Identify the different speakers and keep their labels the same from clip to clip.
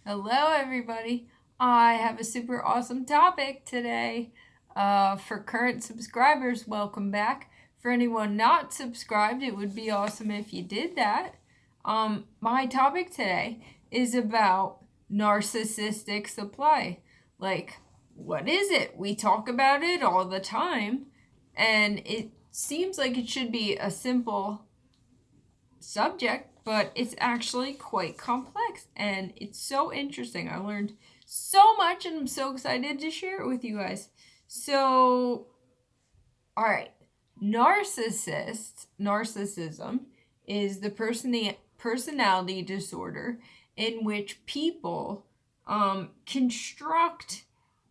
Speaker 1: Hello, everybody. I have a super awesome topic today. For current subscribers, welcome back. For anyone not subscribed, it would be awesome if you did that. My topic today is about narcissistic supply. Like, what is it? We talk about it all the time, and it seems like it should be a simple subject, but it's actually quite complex and it's so interesting. I learned so much and I'm so excited to share it with you guys. So, all right. Narcissism is the personality disorder in which people construct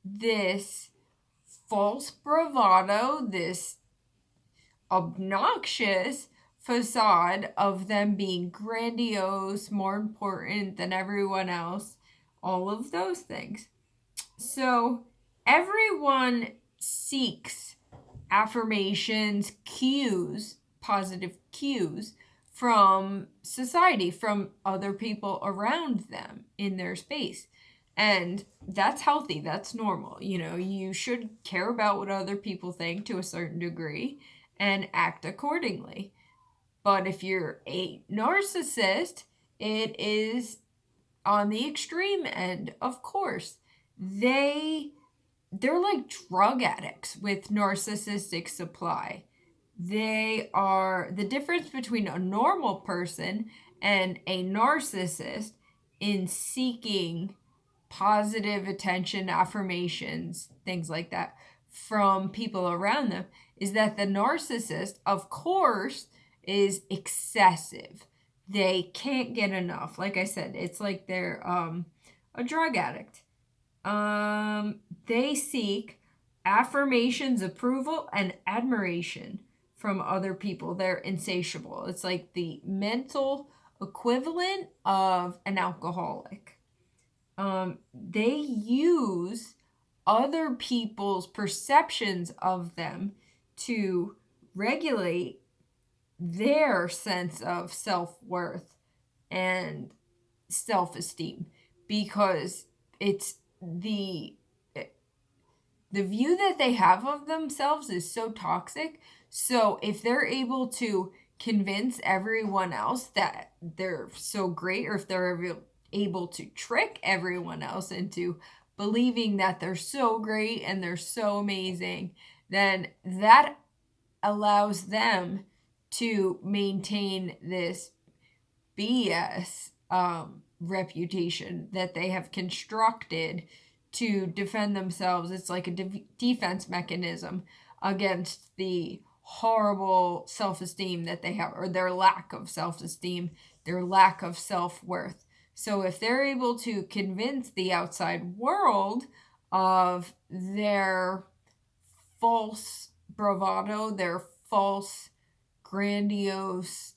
Speaker 1: this false bravado, this obnoxious facade of them being grandiose, more important than everyone else, all of those things. So everyone seeks affirmations, cues, positive cues from society, from other people around them in their space. And that's healthy, that's normal. You should care about what other people think to a certain degree and act accordingly. But if you're a narcissist, it is on the extreme end, of course. They're like drug addicts with narcissistic supply. They are the difference between a normal person and a narcissist in seeking positive attention, affirmations, things like that from people around them is that the narcissist, of course, is excessive. They can't get enough. Like I said, it's like they're a drug addict. They seek affirmations, approval, and admiration from other people. They're insatiable. It's like the mental equivalent of an alcoholic. They use other people's perceptions of them to regulate their sense of self-worth and self-esteem, because it's the view that they have of themselves is so toxic. So if they're able to convince everyone else that they're so great, or if they're able to trick everyone else into believing that they're so great and they're so amazing, then that allows them to maintain this BS reputation that they have constructed to defend themselves. It's like a defense mechanism against the horrible self-esteem that they have, or their lack of self-esteem, their lack of self-worth. So if they're able to convince the outside world of their false bravado, their false grandiose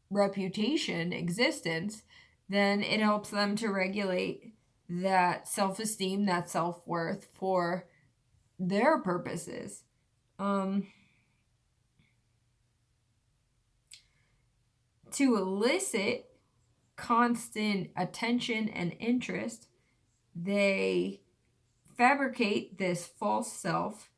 Speaker 1: reputation, existence, then it helps them to regulate that self-esteem, that self-worth for their purposes. To elicit constant attention and interest, they fabricate this false self.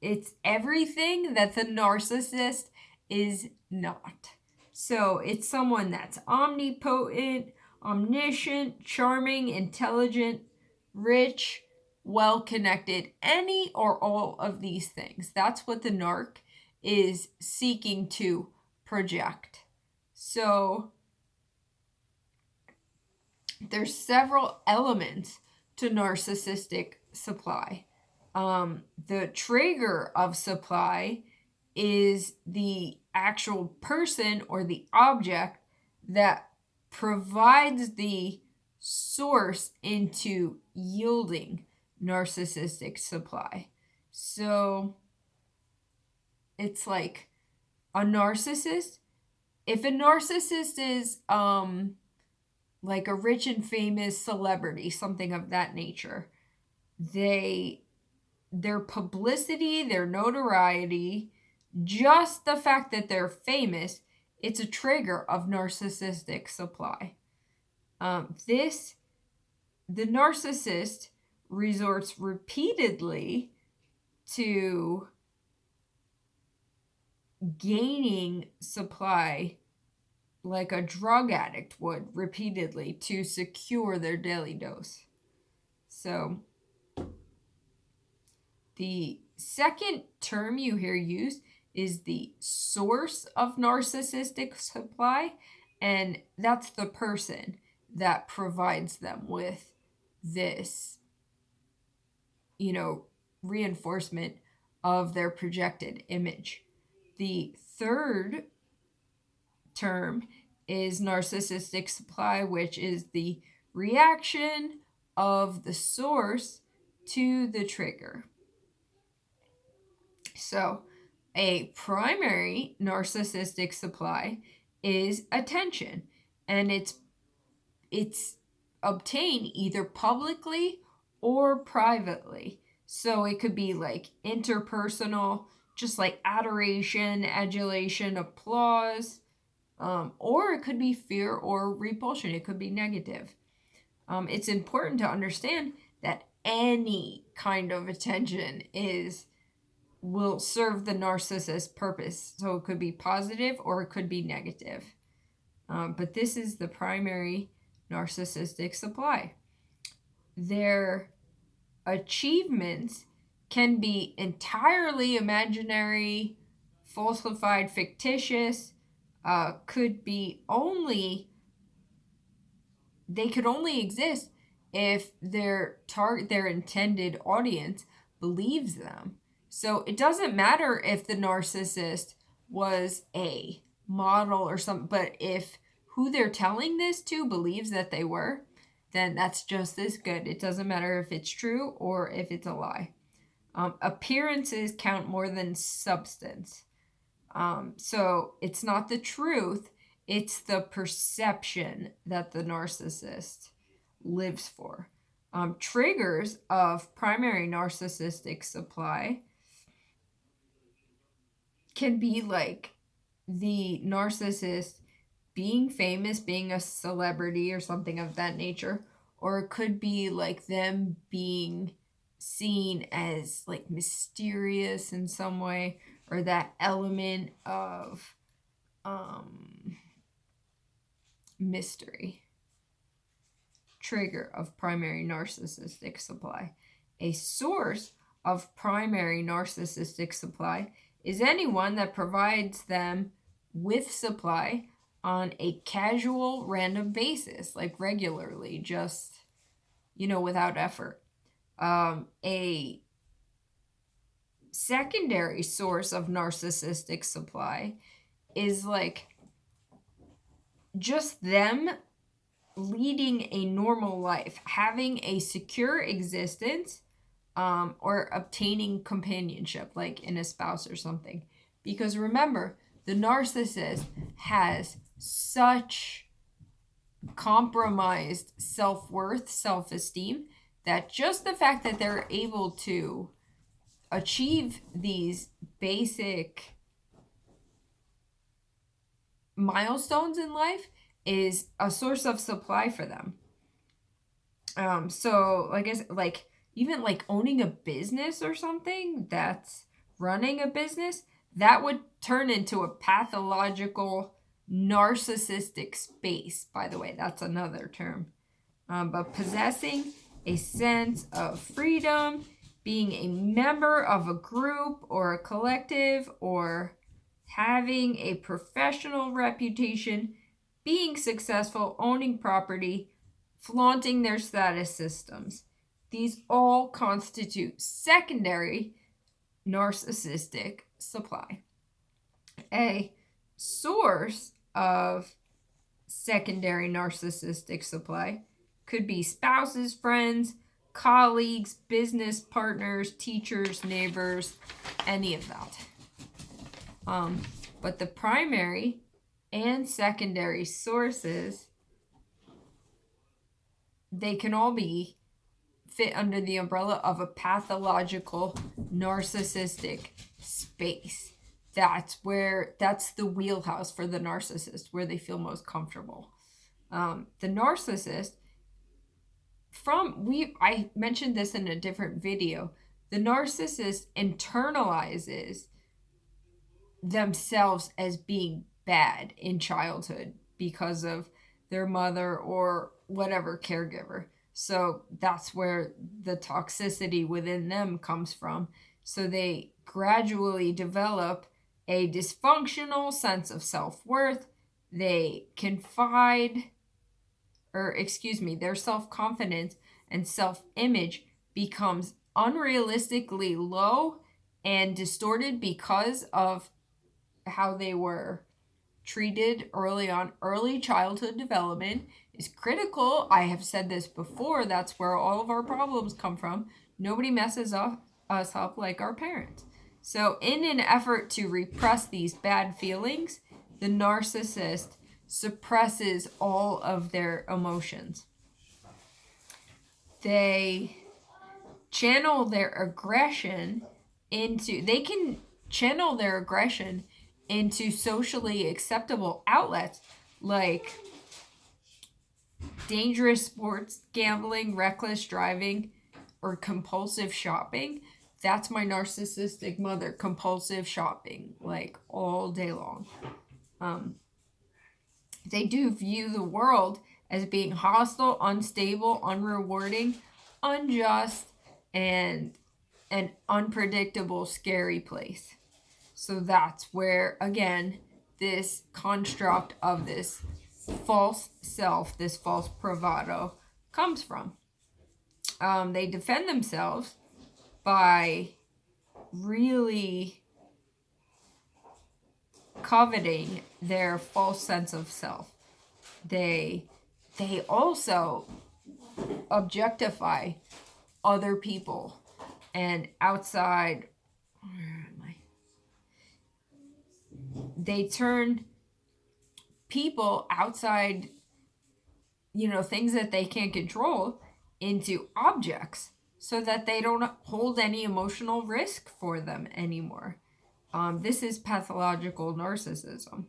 Speaker 1: It's everything that the narcissist is not. So it's someone that's omnipotent, omniscient, charming, intelligent, rich, well-connected, any or all of these things. That's what the narc is seeking to project. So there's several elements to narcissistic supply. The trigger of supply is the actual person or the object that provides the source into yielding narcissistic supply. So it's like a narcissist. If a narcissist is like a rich and famous celebrity, something of that nature, their publicity, their notoriety, just the fact that they're famous, it's a trigger of narcissistic supply. The narcissist resorts repeatedly to gaining supply like a drug addict would repeatedly to secure their daily dose. So the second term you hear used is the source of narcissistic supply, and that's the person that provides them with this, reinforcement of their projected image. The third term is narcissistic supply, which is the reaction of the source to the trigger. So, a primary narcissistic supply is attention, and it's obtained either publicly or privately. So it could be like interpersonal, just like adoration, adulation, applause, or it could be fear or repulsion. It could be negative. It's important to understand that any kind of attention will serve the narcissist's purpose. So it could be positive or it could be negative. But this is the primary narcissistic supply. Their achievements can be entirely imaginary, falsified, fictitious, they could only exist if their intended audience believes them. So it doesn't matter if the narcissist was a model or something, but if who they're telling this to believes that they were, then that's just as good. It doesn't matter if it's true or if it's a lie. Appearances count more than substance. So it's not the truth, it's the perception that the narcissist lives for. Triggers of primary narcissistic supply can be like the narcissist being famous, being a celebrity or something of that nature, or it could be like them being seen as like mysterious in some way, or that element of mystery. Trigger of primary narcissistic supply. A source of primary narcissistic supply is anyone that provides them with supply on a casual, random basis, like regularly, just, without effort. A secondary source of narcissistic supply is like just them leading a normal life, having a secure existence, or obtaining companionship, like in a spouse or something. Because remember, the narcissist has such compromised self-worth, self-esteem, that just the fact that they're able to achieve these basic milestones in life is a source of supply for them. So like I said, like even like owning a business or something, that's running a business, that would turn into a pathological narcissistic space. By the way, that's another term. But possessing a sense of freedom, being a member of a group or a collective, or having a professional reputation, being successful, owning property, flaunting their status systems. These all constitute secondary narcissistic supply. A source of secondary narcissistic supply could be spouses, friends, colleagues, business partners, teachers, neighbors, any of that. But the primary and secondary sources, they can all fit under the umbrella of a pathological narcissistic space. That's the wheelhouse for the narcissist, where they feel most comfortable. The narcissist, I mentioned this in a different video, the narcissist internalizes themselves as being bad in childhood because of their mother or whatever caregiver. So that's where the toxicity within them comes from. So they gradually develop a dysfunctional sense of self-worth. They their self-confidence and self-image becomes unrealistically low and distorted because of how they were treated early on. Early childhood development is critical. I have said this before. That's where all of our problems come from. Nobody messes us up like our parents. So in an effort to repress these bad feelings, the narcissist suppresses all of their emotions. They channel their aggression into socially acceptable outlets like dangerous sports, gambling, reckless driving, or compulsive shopping. That's my narcissistic mother, compulsive shopping, like all day long. They do view the world as being hostile, unstable, unrewarding, unjust, and an unpredictable, scary place. So that's where, again, this construct of this false self, this false bravado, comes from. They defend themselves by really coveting their false sense of self. They also objectify other people and outside. Where am I? They turn people outside, things that they can't control, into objects so that they don't hold any emotional risk for them anymore. This is pathological narcissism.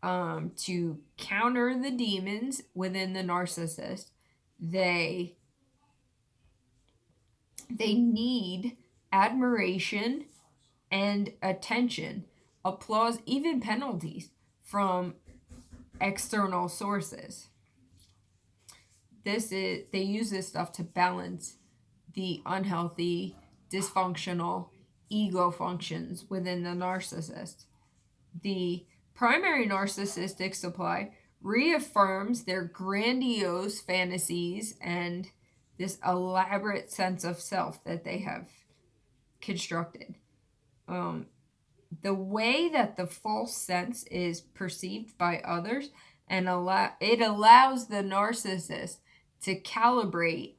Speaker 1: To counter the demons within the narcissist, they need admiration and attention, applause, even penalties from external sources. They use this stuff to balance the unhealthy, dysfunctional ego functions within the narcissist. The primary narcissistic supply reaffirms their grandiose fantasies and this elaborate sense of self that they have constructed. The way that the false sense is perceived by others it allows the narcissist to calibrate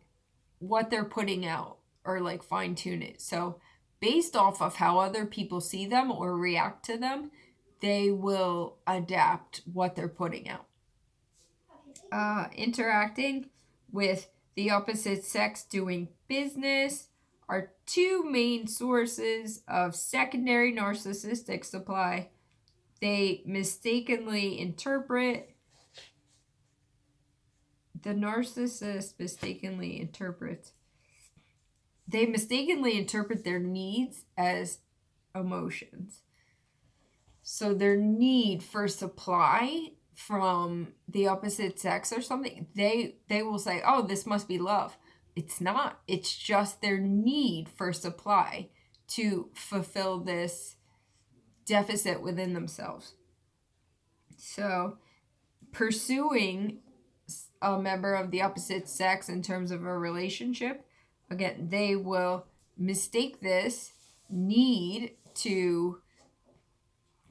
Speaker 1: what they're putting out or like fine tune it. So based off of how other people see them or react to them, they will adapt what they're putting out. Interacting with the opposite sex doing business are two main sources of secondary narcissistic supply. They mistakenly interpret their needs as emotions. So their need for supply from the opposite sex or something, they will say, oh, this must be love. It's not. It's just their need for supply to fulfill this deficit within themselves. So pursuing a member of the opposite sex in terms of a relationship, again, they will mistake this need to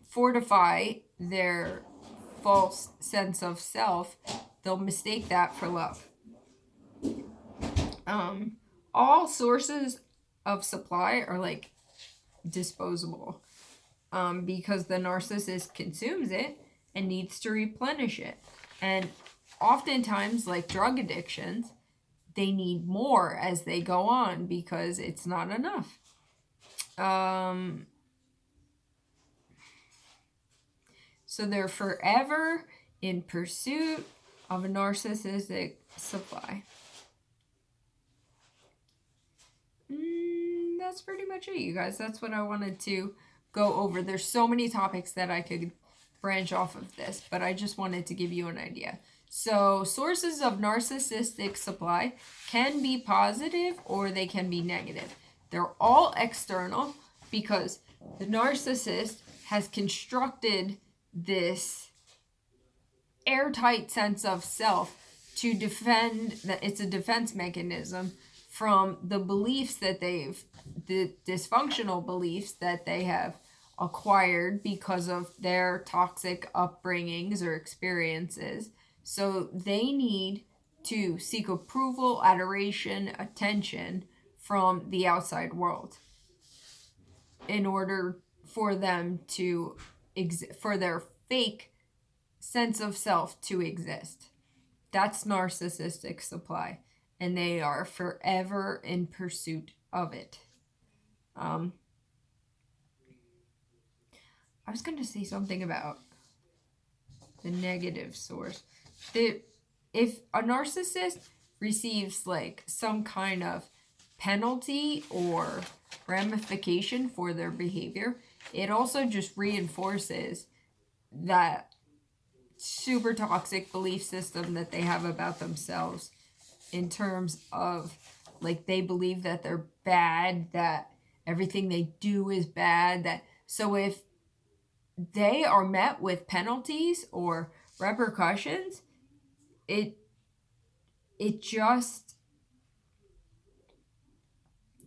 Speaker 1: fortify their false sense of self. They'll mistake that for love. All sources of supply are like disposable because the narcissist consumes it and needs to replenish it. And oftentimes, like drug addictions, they need more as they go on because it's not enough. So they're forever in pursuit of a narcissistic supply. That's pretty much it, you guys. That's what I wanted to go over. There's so many topics that I could branch off of this, but I just wanted to give you an idea. So sources of narcissistic supply can be positive or they can be negative. They're all external because the narcissist has constructed this airtight sense of self to defend, that it's a defense mechanism from the beliefs that the dysfunctional beliefs that they have acquired because of their toxic upbringings or experiences. So they need to seek approval, adoration, attention from the outside world in order for them to for their fake sense of self to exist. That's narcissistic supply, and they are forever in pursuit of it. I was going to say something about the negative source. If a narcissist receives like some kind of penalty or ramification for their behavior, it also just reinforces that super toxic belief system that they have about themselves, in terms of like they believe that they're bad, that everything they do is bad, that so if they are met with penalties or repercussions, it just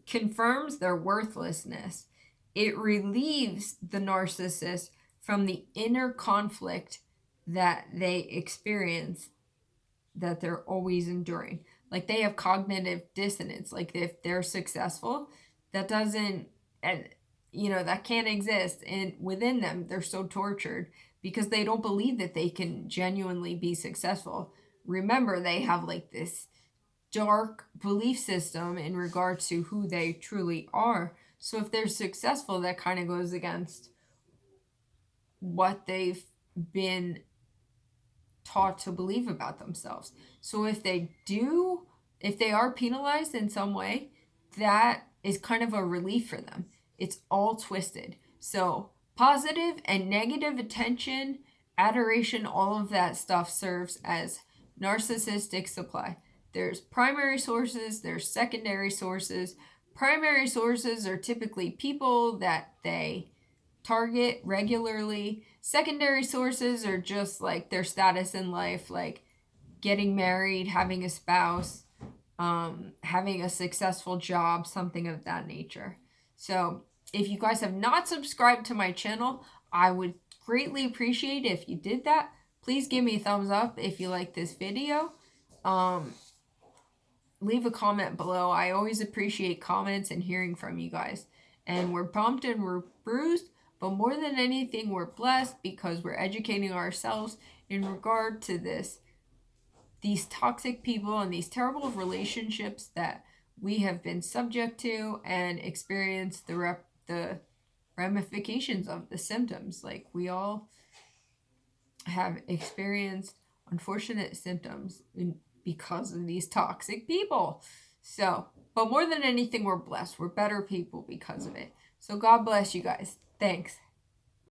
Speaker 1: confirms their worthlessness. It relieves the narcissist from the inner conflict that they experience, that they're always enduring. Like they have cognitive dissonance. Like if they're successful, that doesn't, and that can't exist. And within them, they're so tortured because they don't believe that they can genuinely be successful. Remember, they have like this dark belief system in regards to who they truly are. So if they're successful, that kind of goes against what they've been taught to believe about themselves. So if they are penalized in some way, that is kind of a relief for them. It's all twisted. So positive and negative attention, adoration, all of that stuff serves as narcissistic supply. There's primary sources, there's secondary sources. Primary sources are typically people that they target regularly. Secondary sources are just like their status in life, like getting married, having a spouse, having a successful job, something of that nature. So if you guys have not subscribed to my channel, I would greatly appreciate it if you did that. Please give me a thumbs up if you like this video. Leave a comment below. I always appreciate comments and hearing from you guys. And we're bumped and we're bruised, but more than anything, we're blessed because we're educating ourselves in regard to these toxic people and these terrible relationships that we have been subject to and experienced the ramifications of, the symptoms. Like we all have experienced unfortunate symptoms because of these toxic people. So, but more than anything, we're blessed. We're better people because of it. So God bless you guys. Thanks.